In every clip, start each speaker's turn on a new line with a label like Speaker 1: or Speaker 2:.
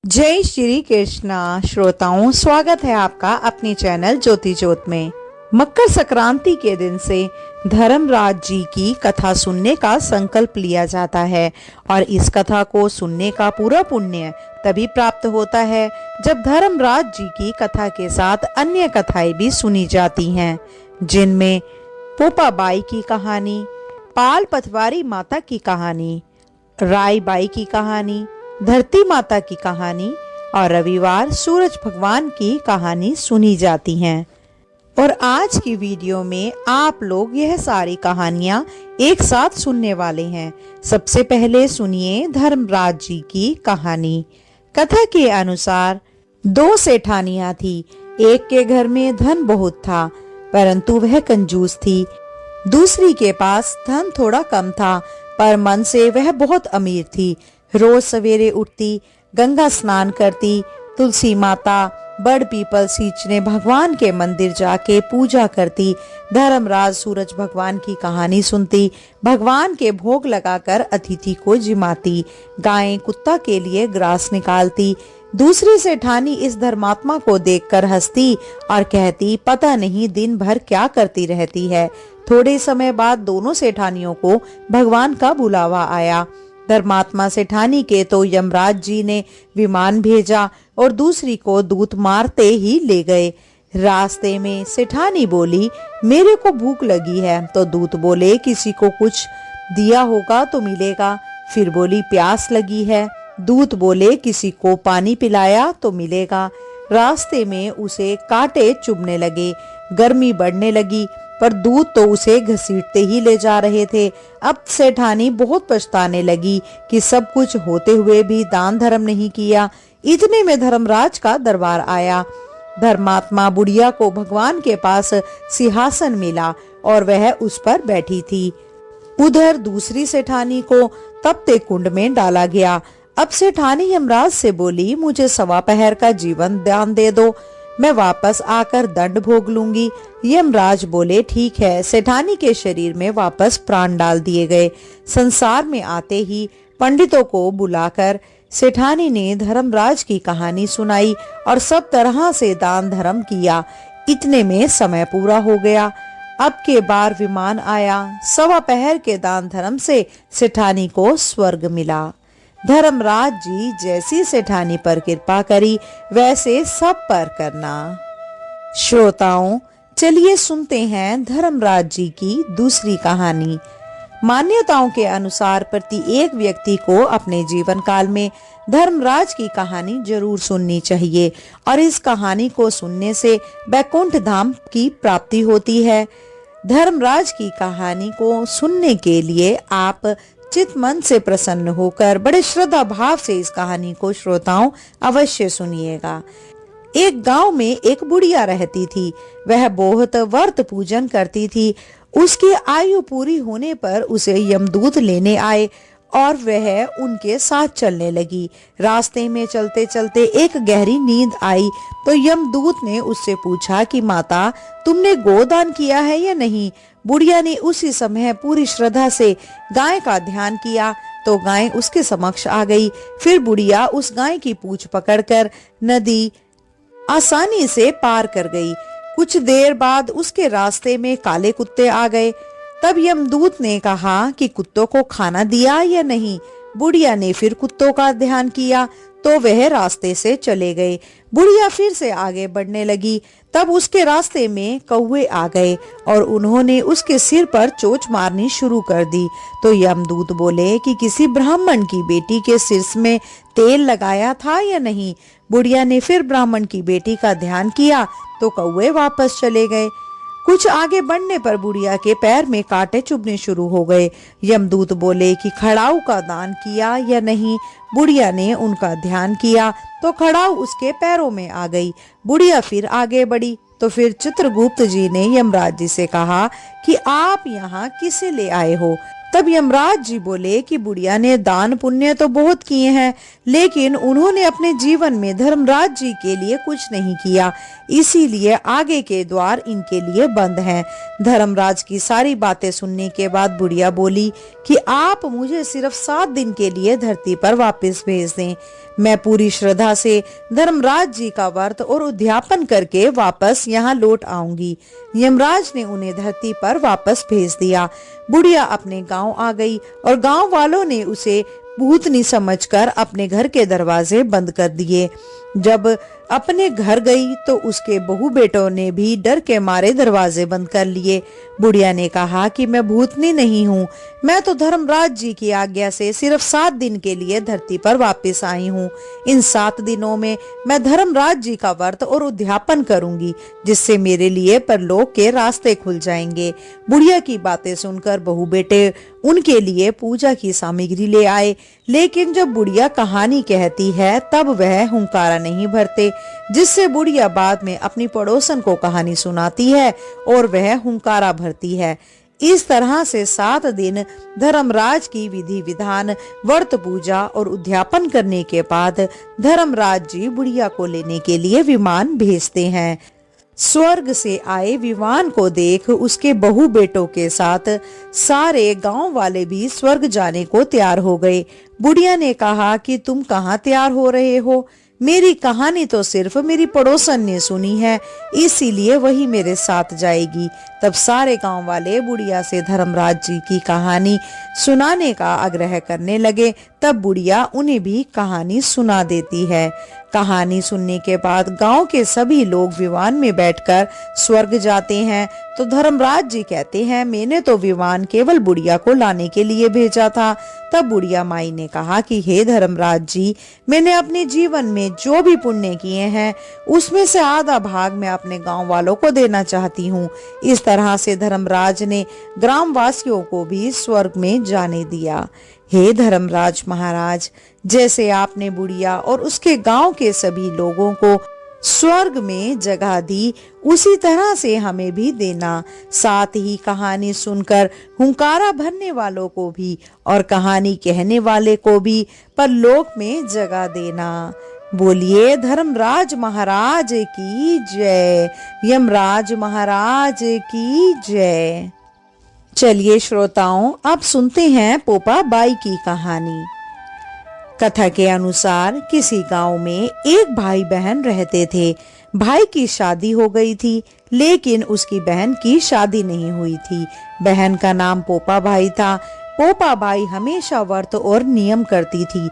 Speaker 1: जय श्री कृष्णा श्रोताओं, स्वागत है आपका अपने चैनल ज्योति ज्योत में। मकर संक्रांति के दिन से धर्मराज जी की कथा सुनने का संकल्प लिया जाता है और इस कथा को सुनने का पूरा पुण्य तभी प्राप्त होता है जब धर्मराज जी की कथा के साथ अन्य कथाएं भी सुनी जाती हैं, जिनमें पोपाबाई की कहानी, पाल पथवारी माता की कहानी, राय बाई की कहानी, धरती माता की कहानी और रविवार सूरज भगवान की कहानी सुनी जाती हैं। और आज की वीडियो में आप लोग यह सारी कहानियां एक साथ सुनने वाले हैं। सबसे पहले सुनिए धर्मराज जी की कहानी। कथा के अनुसार दो सेठानियां थी। एक के घर में धन बहुत था परंतु वह कंजूस थी। दूसरी के पास धन थोड़ा कम था पर मन से वह बहुत अमीर थी। रोज सवेरे उठती, गंगा स्नान करती, तुलसी माता, बड़ पीपल सींचने भगवान के मंदिर जाके पूजा करती, धर्मराज सूरज भगवान की कहानी सुनती, भगवान के भोग लगाकर अतिथि को जिमाती, गाय कुत्ता के लिए ग्रास निकालती। दूसरी सेठानी इस धर्मात्मा को देखकर हंसती और कहती, पता नहीं दिन भर क्या करती रहती है। थोड़े समय बाद दोनों सेठानियों को भगवान का बुलावा आया। धर्मात्मा सेठानी के तो यमराज जी ने विमान भेजा और दूसरी को दूत मारते ही ले गए। रास्ते में सेठानी बोली, मेरे को भूख लगी है। तो दूत बोले, किसी को कुछ दिया होगा तो मिलेगा। फिर बोली, प्यास लगी है। दूत बोले, किसी को पानी पिलाया तो मिलेगा। रास्ते में उसे कांटे चुभने लगे, गर्मी बढ़ने लगी पर दूत तो उसे घसीटते ही ले जा रहे थे। अब सेठानी बहुत पछताने लगी कि सब कुछ होते हुए भी दान धर्म नहीं किया। इतने में धर्मराज का दरबार आया। धर्मात्मा बुढ़िया को भगवान के पास सिंहासन मिला और वह उस पर बैठी थी। उधर दूसरी सेठानी को तपते कुंड में डाला गया। अब सेठानी यमराज से बोली, मुझे सवा पहर का जीवन दान दे दो, मैं वापस आकर दंड भोग लूंगी। यमराज बोले, ठीक है। सेठानी के शरीर में वापस प्राण डाल दिए गए। संसार में आते ही पंडितों को बुलाकर सेठानी ने धर्मराज की कहानी सुनाई और सब तरह से दान धर्म किया। इतने में समय पूरा हो गया। अब के बार विमान आया। सवा पहर के दान धर्म से सेठानी को स्वर्ग मिला। धर्मराज जी जैसी सेठानी पर कृपा करी वैसे सब पर करना। श्रोताओं, चलिए सुनते हैं धर्मराज जी की दूसरी कहानी। मान्यताओं के अनुसार प्रत्येक व्यक्ति को अपने जीवन काल में धर्मराज की कहानी जरूर सुननी चाहिए और इस कहानी को सुनने से वैकुंठ धाम की प्राप्ति होती है। धर्मराज की कहानी को सुनने के लिए आप चित मन से प्रसन्न होकर बड़े श्रद्धा भाव से इस कहानी को श्रोताओं अवश्य सुनिएगा। एक गांव में एक बुढ़िया रहती थी। वह बहुत व्रत पूजन करती थी। उसकी आयु पूरी होने पर उसे यमदूत लेने आए और वह उनके साथ चलने लगी। रास्ते में चलते चलते एक गहरी नींद आई तो यमदूत ने उससे पूछा कि माता, तुमने गोदान किया है या नहीं? बुढ़िया ने उसी समय पूरी श्रद्धा से गाय का ध्यान किया तो गाय उसके समक्ष आ गई। फिर बुढ़िया उस गाय की पूंछ पकड़कर नदी आसानी से पार कर गई। कुछ देर बाद उसके रास्ते में काले कुत्ते आ गए। तब यमदूत ने कहा कि कुत्तों को खाना दिया या नहीं? बुढ़िया ने फिर कुत्तों का ध्यान किया तो वह रास्ते से चले गए। बुढ़िया फिर से आगे बढ़ने लगी। तब उसके रास्ते में कौवे आ गए और उन्होंने उसके सिर पर चोंच मारनी शुरू कर दी। तो यमदूत बोले कि किसी ब्राह्मण की बेटी के सिर में तेल लगाया था या नहीं? बुढ़िया ने फिर ब्राह्मण की बेटी का ध्यान किया तो कौवे वापस चले गए। कुछ आगे बढ़ने पर बुढ़िया के पैर में कांटे चुभने शुरू हो गए। यमदूत बोले कि खड़ाऊ का दान किया या नहीं? बुढ़िया ने उनका ध्यान किया तो खड़ाऊ उसके पैरों में आ गई। बुढ़िया फिर आगे बढ़ी तो फिर चित्रगुप्त जी ने यमराज जी से कहा कि आप यहाँ किसे ले आए हो? तब यमराज जी बोले कि बुढ़िया ने दान पुण्य तो बहुत किए हैं, लेकिन उन्होंने अपने जीवन में धर्मराज जी के लिए कुछ नहीं किया, इसीलिए आगे के द्वार इनके लिए बंद हैं। धर्मराज की सारी बातें सुनने के बाद बुढ़िया बोली कि आप मुझे सिर्फ 7 दिन के लिए धरती पर वापस भेज दें। मैं पूरी श्रद्धा से धर्मराज जी का व्रत और उद्यापन करके वापस यहाँ लौट आऊंगी। यमराज ने उन्हें धरती पर वापस भेज दिया। बुढ़िया अपने गांव आ गई और गांव वालों ने उसे भूतनी समझकर अपने घर के दरवाजे बंद कर दिए। जब अपने घर गई तो उसके बहू बेटों ने भी डर के मारे दरवाजे बंद कर लिए। बुढ़िया ने कहा कि मैं भूतनी नहीं हूँ, मैं तो धर्मराज जी की आज्ञा से सिर्फ 7 दिन के लिए धरती पर वापस आई हूँ। इन 7 दिनों में मैं धर्मराज जी का व्रत और उद्यापन करूंगी, जिससे मेरे लिए परलोक के रास्ते खुल जाएंगे। बुढ़िया की बातें सुनकर बहू बेटे उनके लिए पूजा की सामग्री ले आए, लेकिन जब बुढ़िया कहानी कहती है तब वह हुंकारा नहीं भरते, जिससे बुढ़िया बाद में अपनी पड़ोसन को कहानी सुनाती है और वह हुंकारा भरती है। इस तरह से 7 दिन धर्मराज की विधि विधान, व्रत पूजा और उद्यापन करने के बाद धर्मराज जी बुढ़िया को लेने के लिए विमान भेजते हैं। स्वर्ग से आए विमान को देख उसके बहू बेटों के साथ सारे गांव वाले भी स्वर्ग जाने को तैयार हो गए। बुढ़िया ने कहा कि तुम कहाँ तैयार हो रहे हो? मेरी कहानी तो सिर्फ मेरी पड़ोसन ने सुनी है, इसीलिए वही मेरे साथ जाएगी। तब सारे गांव वाले बुढ़िया से धर्मराज जी की कहानी सुनाने का आग्रह करने लगे। तब बुढ़िया उन्हें भी कहानी सुना देती है। कहानी सुनने के बाद गांव के सभी लोग विमान में बैठकर स्वर्ग जाते हैं। तो धर्मराज जी कहते हैं, मैंने तो विमान केवल बुढ़िया को लाने के लिए भेजा था। तब बुढ़िया माई ने कहा कि हे धर्मराज जी, मैंने अपने जीवन में जो भी पुण्य किए हैं उसमें से आधा भाग मैं अपने गांव वालों को देना चाहती हूँ। इस तरह से धर्मराज ने ग्रामवासियों को भी स्वर्ग में जाने दिया। हे धर्मराज महाराज, जैसे आपने बुढ़िया और उसके गांव के सभी लोगों को स्वर्ग में जगह दी, उसी तरह से हमें भी देना। साथ ही कहानी सुनकर हुंकारा भरने वालों को भी और कहानी कहने वाले को भी परलोक में जगह देना। बोलिए धर्मराज महाराज की जय, यमराज महाराज की जय। चलिए श्रोताओं, अब सुनते हैं पोपा बाई की कहानी। कथा के अनुसार किसी गांव में एक भाई बहन रहते थे। भाई की शादी हो गई थी, लेकिन उसकी बहन की शादी नहीं हुई थी। बहन का नाम पोपा बाई था। पोपा बाई हमेशा व्रत और नियम करती थी।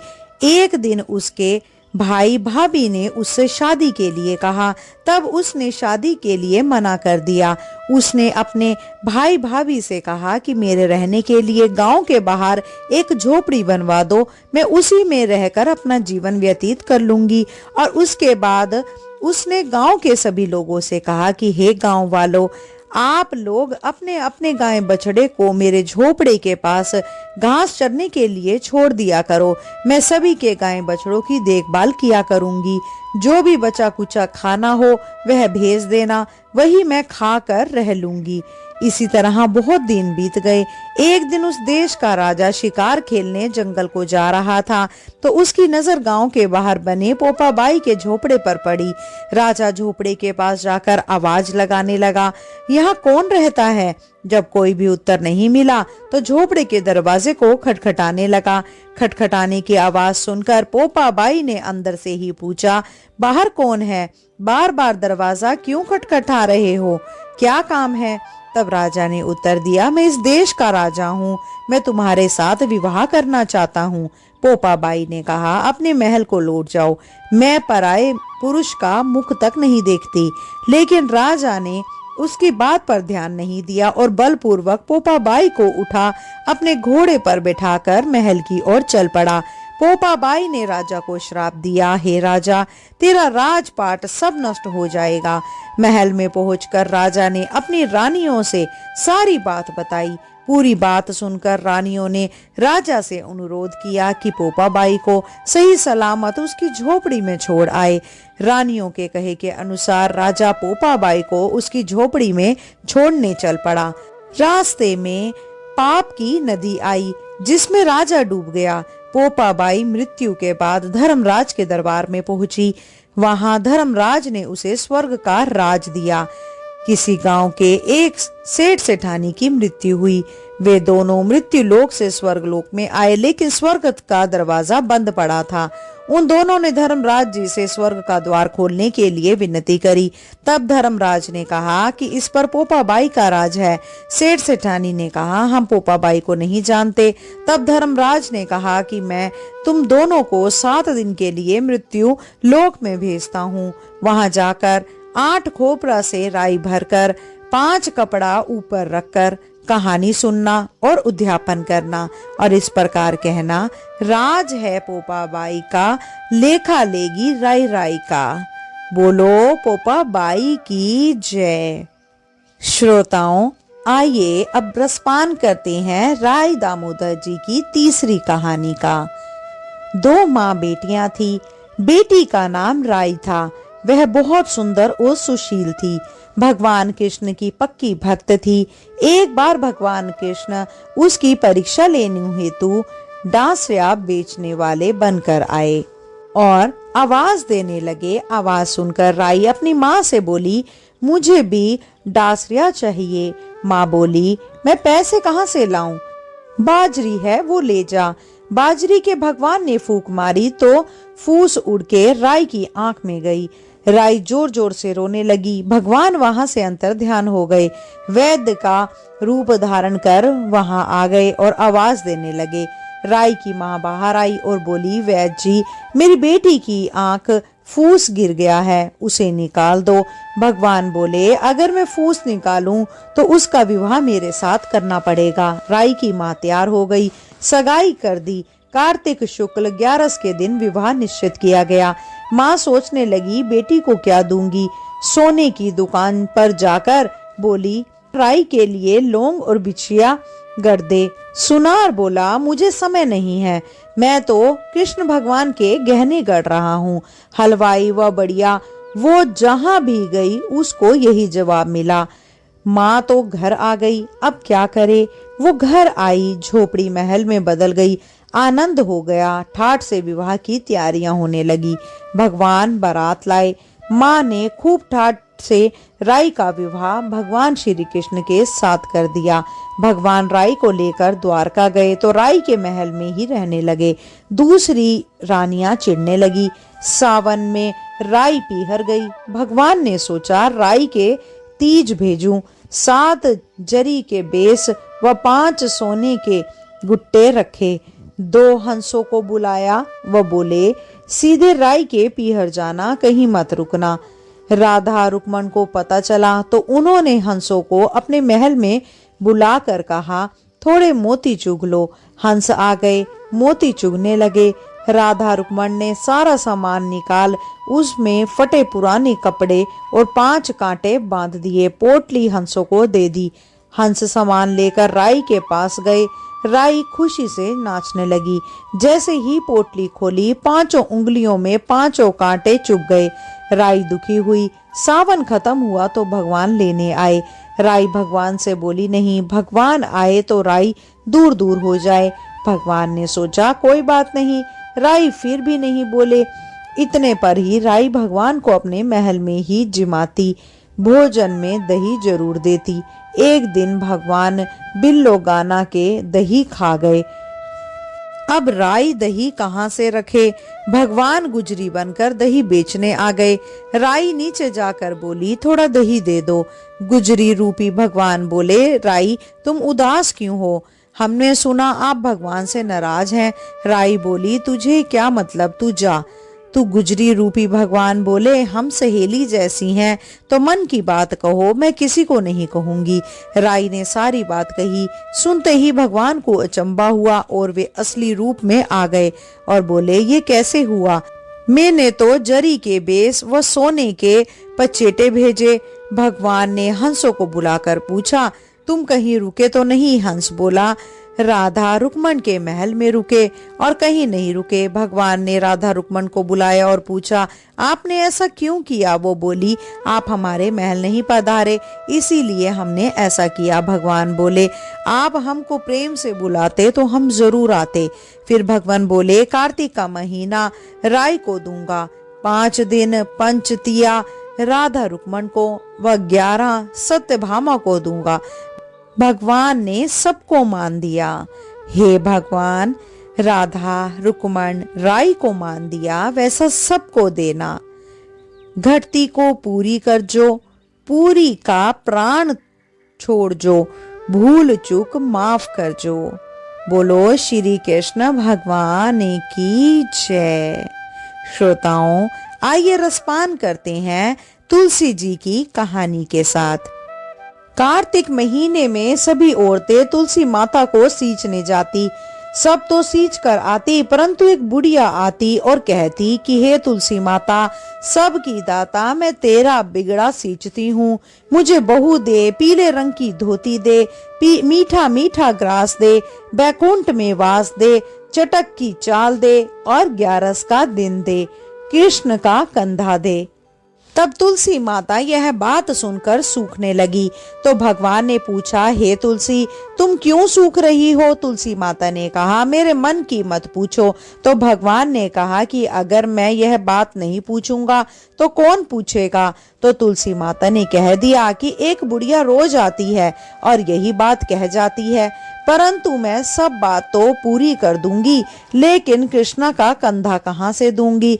Speaker 1: एक दिन उसके भाई भाभी ने उससे शादी के लिए कहा, तब उसने शादी के लिए मना कर दिया। उसने अपने भाई भाभी से कहा कि मेरे रहने के लिए गांव के बाहर एक झोपड़ी बनवा दो, मैं उसी में रहकर अपना जीवन व्यतीत कर लूंगी। और उसके बाद उसने गांव के सभी लोगों से कहा कि हे गांव वालों, आप लोग अपने अपने गाय बछड़े को मेरे झोपड़े के पास घास चरने के लिए छोड़ दिया करो। मैं सभी के गाय बछड़ों की देखभाल किया करूंगी। जो भी बचा कुचा खाना हो वह भेज देना, वही मैं खा कर रह लूंगी। इसी तरह बहुत दिन बीत गए। एक दिन उस देश का राजा शिकार खेलने जंगल को जा रहा था, तो उसकी नजर गांव के बाहर बने पोपा बाई के झोपड़े पर पड़ी। राजा झोपड़े के पास जाकर आवाज लगाने लगा, यहाँ कौन रहता है? जब कोई भी उत्तर नहीं मिला तो झोपड़े के दरवाजे को खटखटाने लगा। खटखटाने की आवाज सुनकर पोपा बाई ने अंदर से ही पूछा, बाहर कौन है? बार बार दरवाजा क्यों खटखटा रहे हो? क्या काम है? तब राजा ने उत्तर दिया, मैं इस देश का राजा हूँ, मैं तुम्हारे साथ विवाह करना चाहता हूँ। पोपा बाई ने कहा, अपने महल को लौट जाओ, मैं पराये पुरुष का मुख तक नहीं देखती। लेकिन राजा ने उसकी बात पर ध्यान नहीं दिया और बलपूर्वक पोपा बाई को उठा अपने घोड़े पर बैठाकर महल की ओर चल पड़ा। पोपा बाई ने राजा को श्राप दिया, हे राजा, तेरा राजपाट सब नष्ट हो जाएगा। महल में पहुंचकर राजा ने अपनी रानियों से सारी बात बताई। पूरी बात सुनकर रानियों ने राजा से अनुरोध किया कि पोपा बाई को सही सलामत उसकी झोपड़ी में छोड़ आए। रानियों के कहे के अनुसार राजा पोपा बाई को उसकी झोपड़ी में छोड़ने चल पड़ा। रास्ते में पाप की नदी आई जिसमें राजा डूब गया। पोपाबाई मृत्यु के बाद धर्मराज के दरबार में पहुंची। वहां धर्मराज ने उसे स्वर्ग का राज दिया। किसी गांव के एक सेठ सेठानी की मृत्यु हुई। वे दोनों मृत्यु लोक से स्वर्ग लोक में आए, लेकिन स्वर्ग का दरवाजा बंद पड़ा था। उन दोनों ने धर्मराज जी से स्वर्ग का द्वार खोलने के लिए विनती करी। तब धर्मराज ने कहा कि इस पर पोपाबाई का राज है। सेठ सेठानी ने कहा, हम पोपाबाई को नहीं जानते। तब धर्मराज ने कहा कि मैं तुम दोनों को 7 दिन के लिए मृत्यु लोक में भेजता हूँ। वहां जाकर 8 खोपरा से राई भरकर 5 कपड़ा ऊपर रखकर कहानी सुनना और उद्यापन करना और इस प्रकार कहना, राज है पोपाबाई का, लेखा लेगी राई राई का। बोलो पोपाबाई की जय। श्रोताओं, आइए अब रसपान करते हैं राय दामोदर जी की तीसरी कहानी का। 2 माँ बेटियां थी। बेटी का नाम राई था। वह बहुत सुंदर और सुशील थी। भगवान कृष्ण की पक्की भक्त थी। एक बार भगवान कृष्ण उसकी परीक्षा लेने हेतु डांसरिया बेचने वाले बनकर आए और आवाज देने लगे। आवाज सुनकर राई अपनी माँ से बोली, मुझे भी डांसरिया चाहिए। माँ बोली, मैं पैसे कहाँ से लाऊं? बाजरी है, वो ले जा। बाजरी के भगवान ने फूंक मारी तो फूस उड़ के राई की आंख में गई। राई जोर जोर से रोने लगी। भगवान वहां से अंतर ध्यान हो गए। वैद्य का रूप धारण कर वहां आ गए और आवाज देने लगे। राई की माँ बाहर आई और बोली, वैद्य जी, मेरी बेटी की आंख फूस गिर गया है, उसे निकाल दो। भगवान बोले, अगर मैं फूस निकालूं तो उसका विवाह मेरे साथ करना पड़ेगा। राई की माँ तैयार हो गई, सगाई कर दी। कार्तिक शुक्ल 11 के दिन विवाह निश्चित किया गया। माँ सोचने लगी, बेटी को क्या दूंगी। सोने की दुकान पर जाकर बोली, राई के लिए लौंग और बिछिया गढ़ दे। सुनार बोला, मुझे समय नहीं है, मैं तो कृष्ण भगवान के गहने गढ़ रहा हूँ। हलवाई व बढ़िया वो जहाँ भी गई उसको यही जवाब मिला। माँ तो घर आ गई, अब क्या करे। वो घर आई, झोपड़ी महल में बदल गई। आनंद हो गया। ठाठ से विवाह की तैयारियां होने लगी। भगवान बारात लाए। माँ ने खूब ठाठ से राई का विवाह भगवान श्री कृष्ण के साथ कर दिया। भगवान राई को लेकर द्वारका गए तो राई के महल में ही रहने लगे। दूसरी रानियां चिढ़ने लगी। सावन में राई पीहर गई। भगवान ने सोचा, राई के तीज भेजूं। 7 जरी के बेस व 5 सोने के गुट्टे रखे। 2 हंसों को बुलाया व बोले, सीधे राई के पीहर जाना, कहीं मत रुकना। राधा रुक्मण को पता चला तो उन्होंने हंसों को अपने महल में बुलाकर कहा, थोड़े मोती चुग लो। हंस आ गए, मोती चुगने लगे। राधा रुक्मण ने सारा सामान निकाल उसमें फटे पुराने कपड़े और 5 कांटे बांध दिए। पोटली हंसों को दे दी। हंस सामान लेकर राई के पास गए। राई खुशी से नाचने लगी। जैसे ही पोटली खोली, 5 उंगलियों में 5 कांटे चुभ गए। राई दुखी हुई। सावन खत्म हुआ तो भगवान लेने आए। राई भगवान से बोली, नहीं, भगवान आए तो राई दूर दूर हो जाए। भगवान ने सोचा, कोई बात नहीं। राई फिर भी नहीं बोले। इतने पर ही राई भगवान को अपने महल में ही जिमाती। भोजन में दही जरूर देती। एक दिन भगवान बिल्लो गाना के दही खा गए। अब राई दही कहाँ से रखे। भगवान गुजरी बनकर दही बेचने आ गए। राई नीचे जाकर बोली, थोड़ा दही दे दो। गुजरी रूपी भगवान बोले, राई तुम उदास क्यों हो? हमने सुना आप भगवान से नाराज हैं। राई बोली, तुझे क्या मतलब, तू जा। तू गुजरी रूपी भगवान बोले, हम सहेली जैसी हैं तो मन की बात कहो, मैं किसी को नहीं कहूंगी। राई ने सारी बात कही। सुनते ही भगवान को अचंबा हुआ और वे असली रूप में आ गए और बोले, ये कैसे हुआ? मैंने तो जरी के बेस व सोने के पचेटे भेजे। भगवान ने हंसों को बुलाकर पूछा, तुम कहीं रुके तो नहीं? हंस बोला, राधा रुक्मण के महल में रुके और कहीं नहीं रुके। भगवान ने राधा रुक्मण को बुलाया और पूछा, आपने ऐसा क्यों किया? वो बोली, आप हमारे महल नहीं पधारे, इसीलिए हमने ऐसा किया। भगवान बोले, आप हमको प्रेम से बुलाते तो हम जरूर आते। फिर भगवान बोले, कार्तिक का महीना राय को दूंगा, 5 दिन पंचतिया राधा रुक्मण को व 11 सत्यभामा को दूंगा। भगवान ने सबको मान दिया। हे भगवान, राधा रुक्मण राई को मान दिया, वैसा सबको देना। घटती को पूरी कर जो, पूरी का प्राण छोड़ जो, भूल चूक माफ कर जो। बोलो श्री कृष्ण भगवान की जय। श्रोताओं, आइए रसपान करते हैं तुलसी जी की कहानी के साथ। कार्तिक महीने में सभी औरतें तुलसी माता को सींचने जाती। सब तो सींच कर आती, परंतु एक बुढ़िया आती और कहती कि हे तुलसी माता, सब की दाता, मैं तेरा बिगड़ा सींचती हूँ, मुझे बहू दे, पीले रंग की धोती दे, मीठा मीठा ग्रास दे, बैकुंठ में वास दे, चटक की चाल दे और 11 का दिन दे, कृष्ण का कंधा दे। तब तुलसी माता यह बात सुनकर सूखने लगी। तो भगवान ने पूछा, हे तुलसी, तुम क्यों सूख रही हो? तुलसी माता ने कहा, मेरे मन की मत पूछो। तो भगवान ने कहा कि अगर मैं यह बात नहीं पूछूंगा तो कौन पूछेगा? तो तुलसी माता ने कह दिया कि एक बुढ़िया रोज आती है और यही बात कह जाती है, परंतु मैं सब बात तो पूरी कर दूंगी, लेकिन कृष्णा का कंधा कहाँ से दूंगी?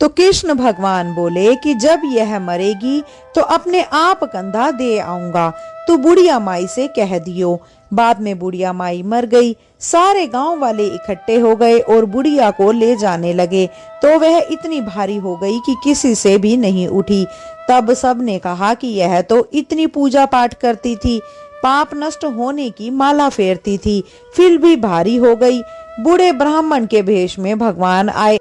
Speaker 1: तो कृष्ण भगवान बोले कि जब यह मरेगी तो अपने आप कंधा दे आऊंगा, तू बुढ़िया माई से कह दियो। बाद में बुढ़िया माई मर गई। सारे गांव वाले इकट्ठे हो गए और बुढ़िया को ले जाने लगे, तो वह इतनी भारी हो गई कि किसी से भी नहीं उठी। तब सब ने कहा कि यह तो इतनी पूजा पाठ करती थी, पाप नष्ट होने की माला फेरती थी, फिर भी भारी हो गई। बूढ़े ब्राह्मण के भेष में भगवान आए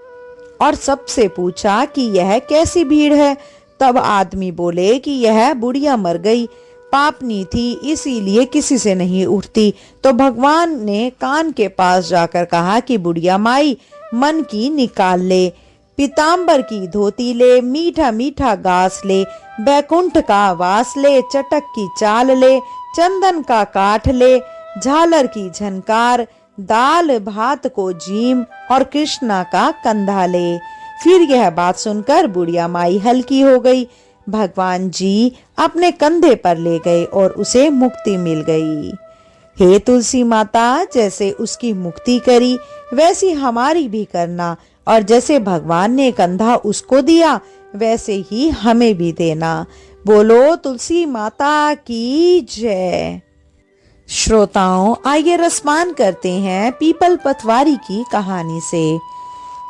Speaker 1: और सबसे पूछा कि यह कैसी भीड़ है? तब आदमी बोले कि यह बुढ़िया मर गई, पापनी थी, इसीलिए किसी से नहीं उठती। तो भगवान ने कान के पास जाकर कहा कि बुढ़िया माई, मन की निकाल ले, पीताम्बर की धोती ले, मीठा मीठा घास ले, बैकुंठ का वास ले, चटक की चाल ले, चंदन का काठ ले, झालर की झनकार, दाल भात को जीम और कृष्णा का कंधा ले। फिर यह बात सुनकर बुढ़िया माई हल्की हो गई। भगवान जी अपने कंधे पर ले गए और उसे मुक्ति मिल गई। हे तुलसी माता, जैसे उसकी मुक्ति करी वैसी हमारी भी करना, और जैसे भगवान ने कंधा उसको दिया वैसे ही हमें भी देना। बोलो तुलसी माता की जय। श्रोताओं, आइए रसपान करते हैं पीपल पतवारी की कहानी से।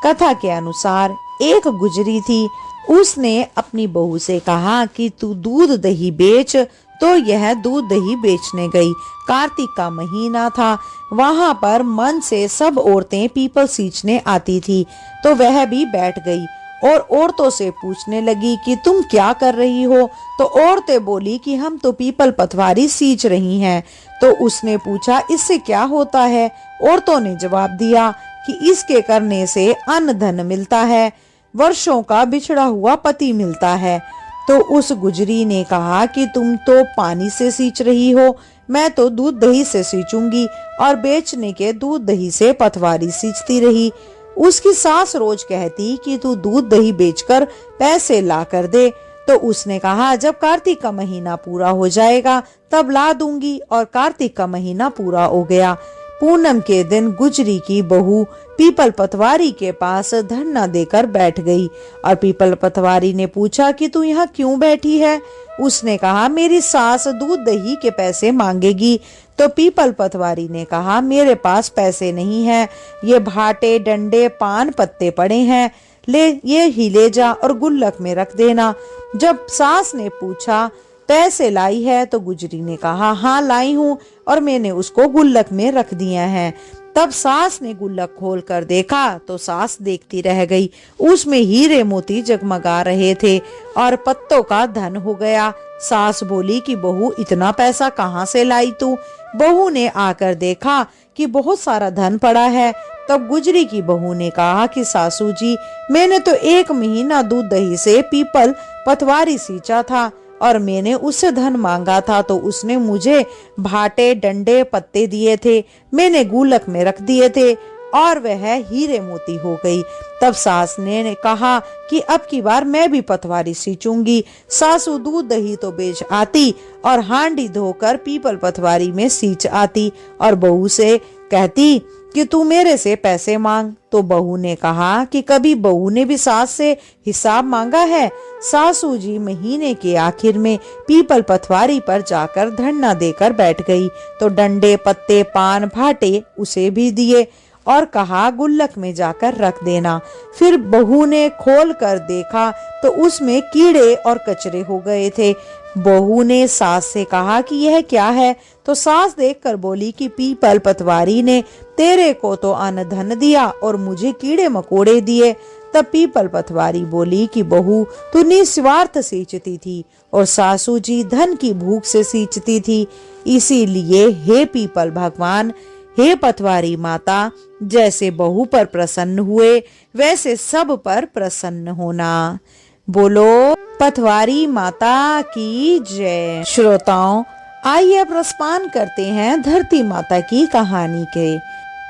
Speaker 1: कथा के अनुसार एक गुजरी थी, उसने अपनी बहू से कहा कि तू दूध दही बेच, तो यह दूध दही बेचने गई। कार्तिक का महीना था, वहां पर मन से सब औरतें पीपल सींचने आती थी, तो वह भी बैठ गई और औरतों से पूछने लगी कि तुम क्या कर रही हो? तो औरतें बोली कि हम तो पीपल पतवारी सींच रही हैं। तो उसने पूछा, इससे क्या होता है? औरतों ने जवाब दिया कि इसके करने से अन्न धन मिलता है, वर्षों का बिछड़ा हुआ पति मिलता है। तो उस गुजरी ने कहा कि तुम तो पानी से सींच रही हो, मैं तो दूध दही से सींचूंगी, और बेचने के दूध दही से पतवारी सींचती रही। उसकी सास रोज कहती कि तू दूध दही बेचकर पैसे ला कर दे। तो उसने कहा, जब कार्तिक का महीना पूरा हो जाएगा तब ला दूंगी, और कार्तिक का महीना पूरा हो गया। पूनम के दिन गुजरी की बहू पीपल पतवारी के पास धरना देकर बैठ गई, और पीपल पतवारी ने पूछा कि तू यहाँ क्यों बैठी है? उसने कहा, मेरी सास दूध दही के पैसे मांगेगी। तो पीपल पतवारी ने कहा, मेरे पास पैसे नहीं है, ये भाटे डंडे पान पत्ते पड़े हैं, ले ये ही ले जा और गुल्लक में रख देना। जब सास ने पूछा, पैसे लाई है? तो गुजरी ने कहा, हाँ लाई हूँ, और मैंने उसको गुल्लक में रख दिया है। तब सास ने गुल्लक खोल कर देखा तो सास देखती रह गई। उसमें हीरे मोती जगमगा रहे थे और पत्तों का धन हो गया। सास बोली कि बहू, इतना पैसा कहाँ से लाई तू? बहू ने आकर देखा कि बहुत सारा धन पड़ा है। तब गुजरी की बहू ने कहा कि सासू जी, मैंने तो 1 महीना दूध दही से पीपल पतवारी सींचा था और मैंने उससे धन मांगा था तो उसने मुझे भाटे डंडे पत्ते दिए थे, मैंने गुल्लक में रख दिए थे और वह हीरे मोती हो गई। तब सास ने कहा कि अब की बार मैं भी पतवारी सींचूंगी। सासू दूध दही तो बेच आती और हांडी धोकर पीपल पतवारी में सींच आती और बहू से कहती कि तू मेरे से पैसे मांग। तो बहू ने कहा कि कभी बहू ने भी सास से हिसाब मांगा है? सासू जी महीने के आखिर में पीपल पतवारी पर जाकर धरना देकर बैठ गई तो डंडे पत्ते पान भाटे उसे भी दिए और कहा गुल्लक में जाकर रख देना। फिर बहू ने खोल कर देखा तो उसमें कीड़े और कचरे हो गए थे। बहू ने सास से कहा कि यह क्या है? तो सास देखकर बोली कि पीपल पतवारी ने तेरे को तो अन्न धन दिया और मुझे कीड़े मकोड़े दिए। तब पीपल पतवारी बोली कि बहू, तू निस्वार्थ सींचती थी और सासू जी धन की भूख से सींचती थी। इसीलिए हे पीपल भगवान, हे पतवारी माता, जैसे बहू पर प्रसन्न हुए वैसे सब पर प्रसन्न होना। बोलो पतवारी माता की जय। श्रोताओं, आइए अब रसपान करते हैं धरती माता की कहानी के।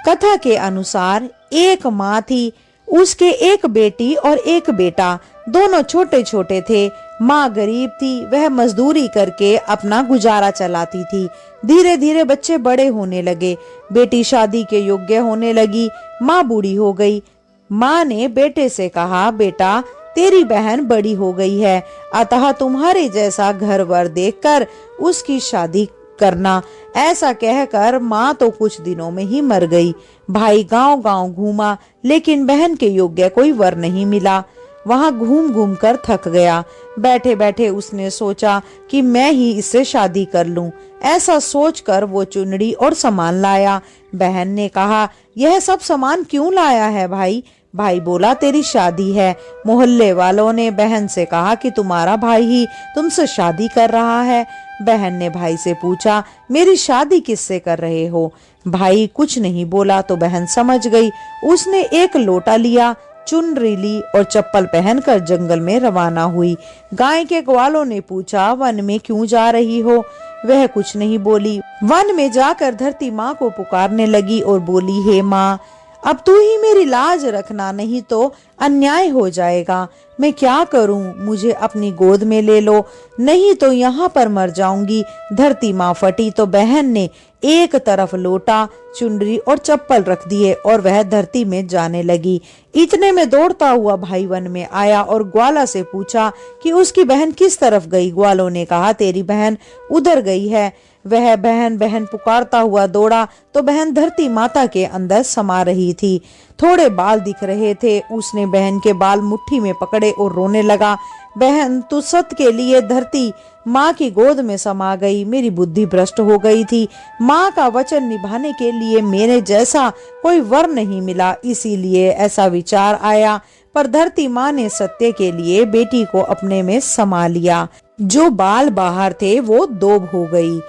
Speaker 1: कथा के अनुसार एक माँ थी, उसके एक बेटी और एक बेटा, दोनों छोटे छोटे थे। माँ गरीब थी, वह मजदूरी करके अपना गुजारा चलाती थी। धीरे धीरे बच्चे बड़े होने लगे, बेटी शादी के योग्य होने लगी, माँ बूढ़ी हो गई। माँ ने बेटे से कहा, बेटा तेरी बहन बड़ी हो गई है, अतः तुम्हारे जैसा घर वर देखकर उसकी शादी करना। ऐसा कहकर माँ तो कुछ दिनों में ही मर गई। भाई गांव गांव घूमा लेकिन बहन के योग्य कोई वर नहीं मिला। वहां घूम घूम कर थक गया। बैठे बैठे उसने सोचा कि मैं ही इससे शादी कर लूं। ऐसा सोचकर वो चुनरी और सामान लाया। बहन ने कहा, यह सब सामान क्यों लाया है भाई? भाई बोला, तेरी शादी है। मोहल्ले वालों ने बहन से कहा कि तुम्हारा भाई ही तुमसे शादी कर रहा है। बहन ने भाई से पूछा, मेरी शादी किससे कर रहे हो? भाई कुछ नहीं बोला तो बहन समझ गई। उसने एक लोटा लिया, चुनरी ली और चप्पल पहनकर जंगल में रवाना हुई। गाय के ग्वालों ने पूछा, वन में क्यों जा रही हो? वह कुछ नहीं बोली। वन में जाकर धरती माँ को पुकारने लगी और बोली, हे माँ, अब तू ही मेरी लाज रखना, नहीं तो अन्याय हो जाएगा। मैं क्या करूं? मुझे अपनी गोद में ले लो, नहीं तो यहाँ पर मर जाऊंगी। धरती माँ फटी तो बहन ने एक तरफ लोटा, चुनरी और चप्पल रख दिए और वह धरती में जाने लगी। इतने में दौड़ता हुआ भाई वन में आया और ग्वाला से पूछा कि उसकी बहन किस तरफ गई। ग्वालों ने कहा, तेरी बहन उधर गई है। वह बहन बहन पुकारता हुआ दौड़ा तो बहन धरती माता के अंदर समा रही थी। थोड़े बाल दिख रहे थे। उसने बहन के बाल मुट्ठी में पकड़े और रोने लगा, बहन तू सत के लिए धरती माँ की गोद में समा गई। मेरी बुद्धि भ्रष्ट हो गई थी। माँ का वचन निभाने के लिए मेरे जैसा कोई वर नहीं मिला, इसीलिए ऐसा विचार आया। पर धरती माँ ने सत्य के लिए बेटी को अपने में समा लिया। जो बाल बाहर थे वो दोब हो गई।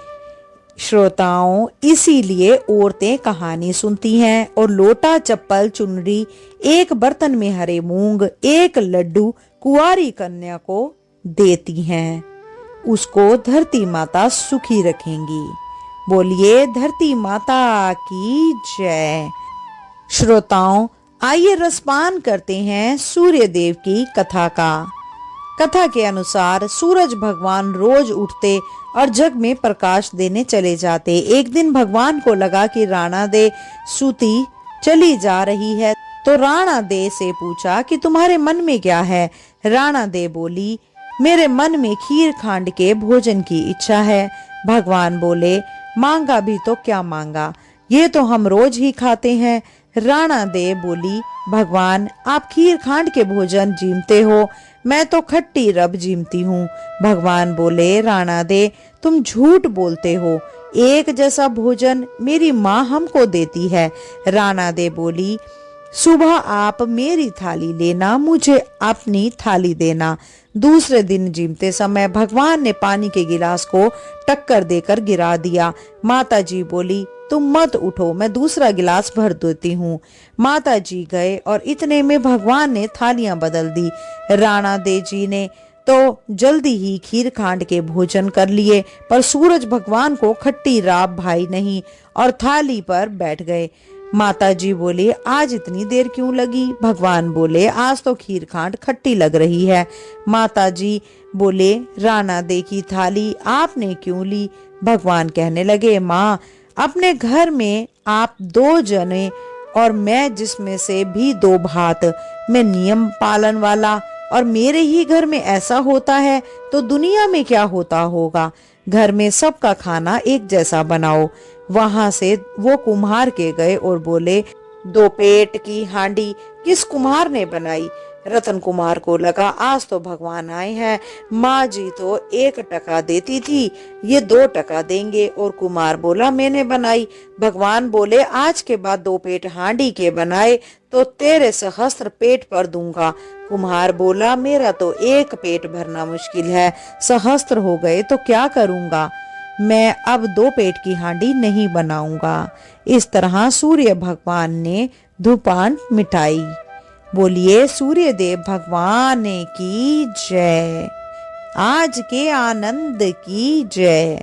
Speaker 1: श्रोताओं, इसीलिए औरतें कहानी सुनती हैं और लोटा, चप्पल, चुनरी, एक बर्तन में हरे मूंग, एक लड्डू कुंवारी कन्या को देती हैं। उसको धरती माता सुखी रखेंगी। बोलिए धरती माता की जय। श्रोताओं, आइए रसपान करते हैं सूर्य देव की कथा का। कथा के अनुसार सूरज भगवान रोज उठते और जग में प्रकाश देने चले जाते। एक दिन भगवान को लगा कि राणा दे सूती चली जा रही है, तो राणा दे से पूछा कि तुम्हारे मन में क्या है? राणा दे बोली, मेरे मन में खीर खांड के भोजन की इच्छा है। भगवान बोले, मांगा भी तो क्या मांगा, ये तो हम रोज ही खाते हैं। राणा दे बोली, भगवान आप खीर खांड के भोजन जीमते हो, मैं तो खट्टी रब जीमती हूँ। भगवान बोले, राणा दे तुम झूठ बोलते हो, एक जैसा भोजन मेरी माँ हमको देती है। राणा दे बोली, सुबह आप मेरी थाली लेना, मुझे अपनी थाली देना। दूसरे दिन जिमते समय भगवान ने पानी के गिलास को टक्कर देकर गिरा दिया। माता जी बोली, तुम मत उठो, मैं दूसरा गिलास भर देती हूँ। माता जी गए और इतने में भगवान ने थालियां बदल दी। राणा दे जी ने तो जल्दी ही खीर खांड के भोजन कर लिए, पर सूरज भगवान को खट्टी राब भाई नहीं और थाली पर बैठ गए। माता जी बोले, आज इतनी देर क्यों लगी? भगवान बोले, आज तो खीर खांड खट्टी लग रही है। माता जी बोले, राणा दे की थाली आपने क्यों ली? भगवान कहने लगे, माँ, अपने घर में आप 2 जने और मैं जिसमें से भी 2 भात, मैं नियम पालन वाला, और मेरे ही घर में ऐसा होता है तो दुनिया में क्या होता होगा। घर में सबका खाना एक जैसा बनाओ। वहां से वो कुम्हार के गए और बोले, 2 पेट की हांडी किस कुम्हार ने बनाई? रतन कुमार को लगा, आज तो भगवान आए हैं। माँ जी तो 1 टका देती थी, ये 2 टका देंगे। और कुमार बोला, मैंने बनाई। भगवान बोले, आज के बाद 2 पेट हांडी के बनाए तो तेरे सहस्त्र पेट पर दूंगा। कुम्हार बोला, मेरा तो 1 पेट भरना मुश्किल है, सहस्त्र हो गए तो क्या करूंगा? मैं अब 2 पेट की हांडी नहीं बनाऊंगा। इस तरह सूर्य भगवान ने धूपान मिटाई। बोलिए सूर्य देव भगवान की जय। आज के आनंद की जय।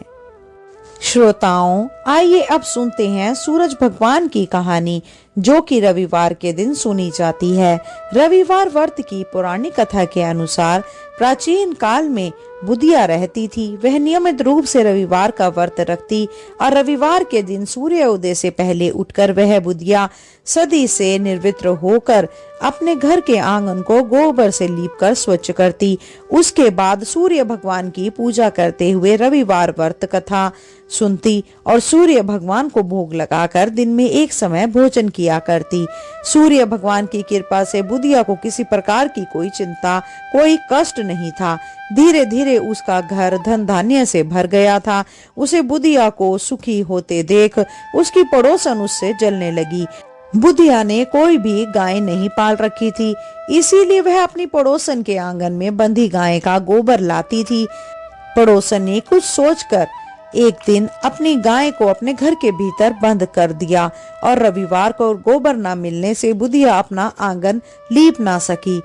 Speaker 1: श्रोताओं, आइए अब सुनते हैं सूरज भगवान की कहानी, जो कि रविवार के दिन सुनी जाती है। रविवार व्रत की पौराणिक कथा के अनुसार प्राचीन काल में बुधिया रहती थी। वह नियमित रूप से रविवार का व्रत रखती और रविवार के दिन सूर्य उदय से पहले उठकर वह बुधिया सदी से निर्वित्र होकर अपने घर के आंगन को गोबर से लीपकर स्वच्छ करती। उसके बाद सूर्य भगवान की पूजा करते हुए रविवार व्रत कथा सुनती और सूर्य भगवान को भोग लगाकर दिन में एक समय भोजन किया करती। सूर्य भगवान की कृपा से बुधिया को किसी प्रकार की कोई चिंता, कोई कष्ट नहीं था। धीरे धीरे उसका घर धन धान्य से भर गया था। उसे बुधिया को सुखी होते देख उसकी पड़ोसन उससे जलने लगी। बुधिया ने कोई भी गाय नहीं पाल रखी थी, इसीलिए वह अपनी पड़ोसन के आंगन में बंधी गाय का गोबर लाती थी। पड़ोसन ने कुछ सोचकर एक दिन अपनी गाय को अपने घर के भीतर बंद कर दिया और रविवार को गोबर न मिलने से बुधिया अपना आंगन लीप ना सकी।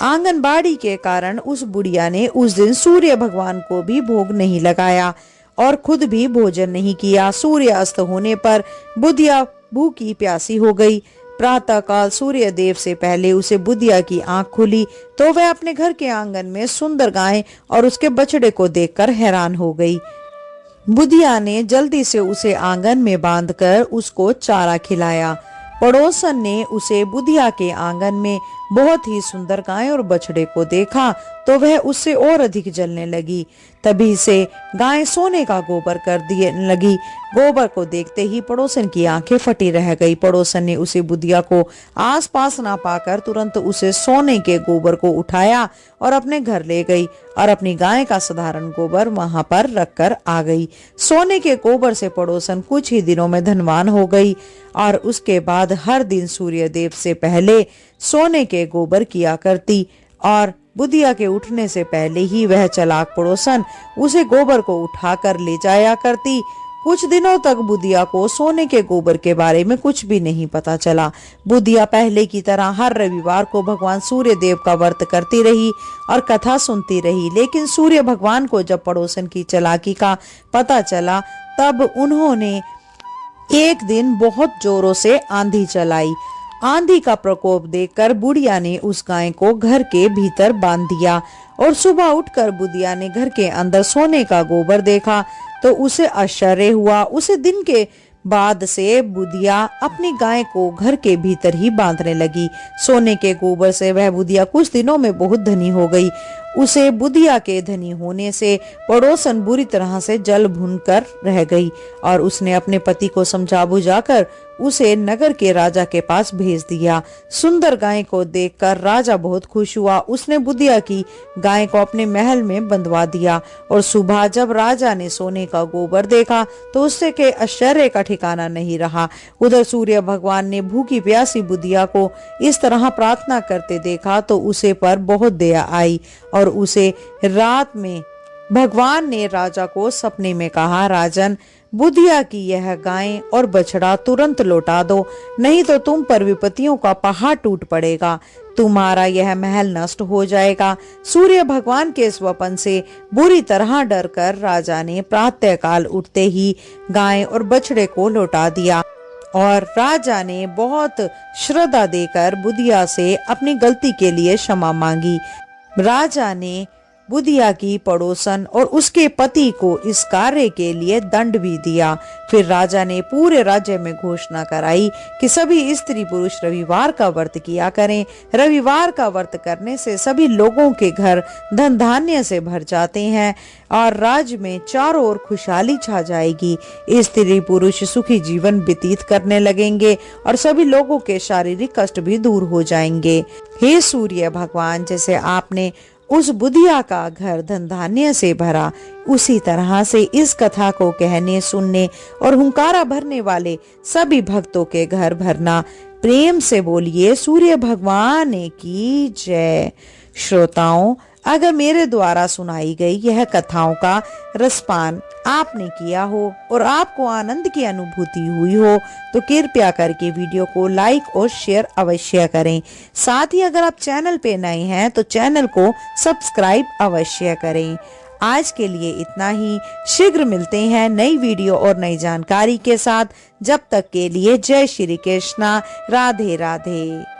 Speaker 1: आंगनबाड़ी के कारण उस बुढ़िया ने उस दिन सूर्य भगवान को भी भोग नहीं लगाया और खुद भी भोजन नहीं किया। सूर्य अस्त होने पर बुधिया भूखी प्यासी हो गई। प्रातः काल सूर्य देव से पहले उसे बुधिया की आंख खुली तो वह अपने घर के आंगन में सुंदर गाय और उसके बछड़े को देखकर हैरान हो गई। बुधिया ने जल्दी से उसे आंगन में बांधकर उसको चारा खिलाया। पड़ोसन ने उसे बुधिया के आंगन में बहुत ही सुंदर गाय और बछड़े को देखा तो वह उससे और अधिक जलने लगी। तभी से गाय सोने का गोबर कर दिए लगी। गोबर को देखते ही पड़ोसन की आंखें फटी रह गई। पड़ोसन ने उसे बुधिया को आसपास ना पाकर तुरंत उसे सोने के गोबर को उठाया और अपने घर ले गई और अपनी गाय का साधारण गोबर वहां पर रखकर आ गई। सोने के गोबर से पड़ोसन कुछ ही दिनों में धनवान हो गई और उसके बाद हर दिन सूर्य देव से पहले सोने के गोबर किया करती और बुधिया के उठने से पहले ही वह चालाक पड़ोसन उसे गोबर को उठाकर ले जाया करती। कुछ दिनों तक बुधिया को सोने के गोबर के बारे में कुछ भी नहीं पता चला। बुधिया पहले की तरह हर रविवार को भगवान सूर्य देव का व्रत करती रही और कथा सुनती रही। लेकिन सूर्य भगवान को जब पड़ोसन की चालाकी का पता चला तब उन्होंने एक दिन बहुत जोरों से आंधी चलाई। आंधी का प्रकोप देखकर बुढ़िया ने उस गाय को घर के भीतर बांध दिया और सुबह उठकर बुधिया ने घर के अंदर सोने का गोबर देखा तो उसे आश्चर्य हुआ। उसे दिन के बाद से बुधिया अपनी गाय को घर के भीतर ही बांधने लगी। सोने के गोबर से वह बुधिया कुछ दिनों में बहुत धनी हो गई। उसे बुधिया के धनी होने से पड़ोसन बुरी तरह से जल भून कर रह गई और उसने अपने पति को समझा बुझाकर उसे नगर के राजा के पास भेज दिया। सुंदर गाय को देखकर राजा बहुत खुश हुआ। उसने बुधिया की गाय को अपने महल में बंधवा दिया और सुबह जब राजा ने सोने का गोबर देखा तो उससे के आश्चर्य का ठिकाना नहीं रहा। उधर सूर्य भगवान ने भूखी प्यासी बुधिया को इस तरह प्रार्थना करते देखा तो उसे पर बहुत दया आई और उसे रात में भगवान ने राजा को सपने में कहा, राजन, बुधिया की यह गाय और बछड़ा तुरंत लौटा दो, नहीं तो तुम पर विपत्तियों का पहाड़ टूट पड़ेगा, तुम्हारा यह महल नष्ट हो जाएगा। सूर्य भगवान के स्वप्न से बुरी तरह डरकर राजा ने प्रातःकाल उठते ही गाय और बछड़े को लौटा दिया और राजा ने बहुत श्रद्धा देकर बुधिया से अपनी गलती के लिए क्षमा मांगी। राजा ने बुधिया की पड़ोसन और उसके पति को इस कार्य के लिए दंड भी दिया। फिर राजा ने पूरे राज्य में घोषणा कराई कि सभी स्त्री पुरुष रविवार का व्रत किया करें। रविवार का व्रत करने से सभी लोगों के घर धन धान्य से भर जाते हैं और राज्य में चारों ओर खुशहाली छा जाएगी। स्त्री पुरुष सुखी जीवन व्यतीत करने लगेंगे और सभी लोगों के शारीरिक कष्ट भी दूर हो जाएंगे। हे सूर्य भगवान, जैसे आपने उस बुधिया का घर धन धान्य से भरा, उसी तरह से इस कथा को कहने, सुनने और हुंकारा भरने वाले सभी भक्तों के घर भरना। प्रेम से बोलिए सूर्य भगवान की जय। श्रोताओं, अगर मेरे द्वारा सुनाई गई यह कथाओं का रसपान आपने किया हो और आपको आनंद की अनुभूति हुई हो तो कृपया करके वीडियो को लाइक और शेयर अवश्य करें। साथ ही अगर आप चैनल पे नए हैं तो चैनल को सब्सक्राइब अवश्य करें। आज के लिए इतना ही। शीघ्र मिलते हैं नई वीडियो और नई जानकारी के साथ। जब तक के लिए जय श्री कृष्णा, राधे राधे।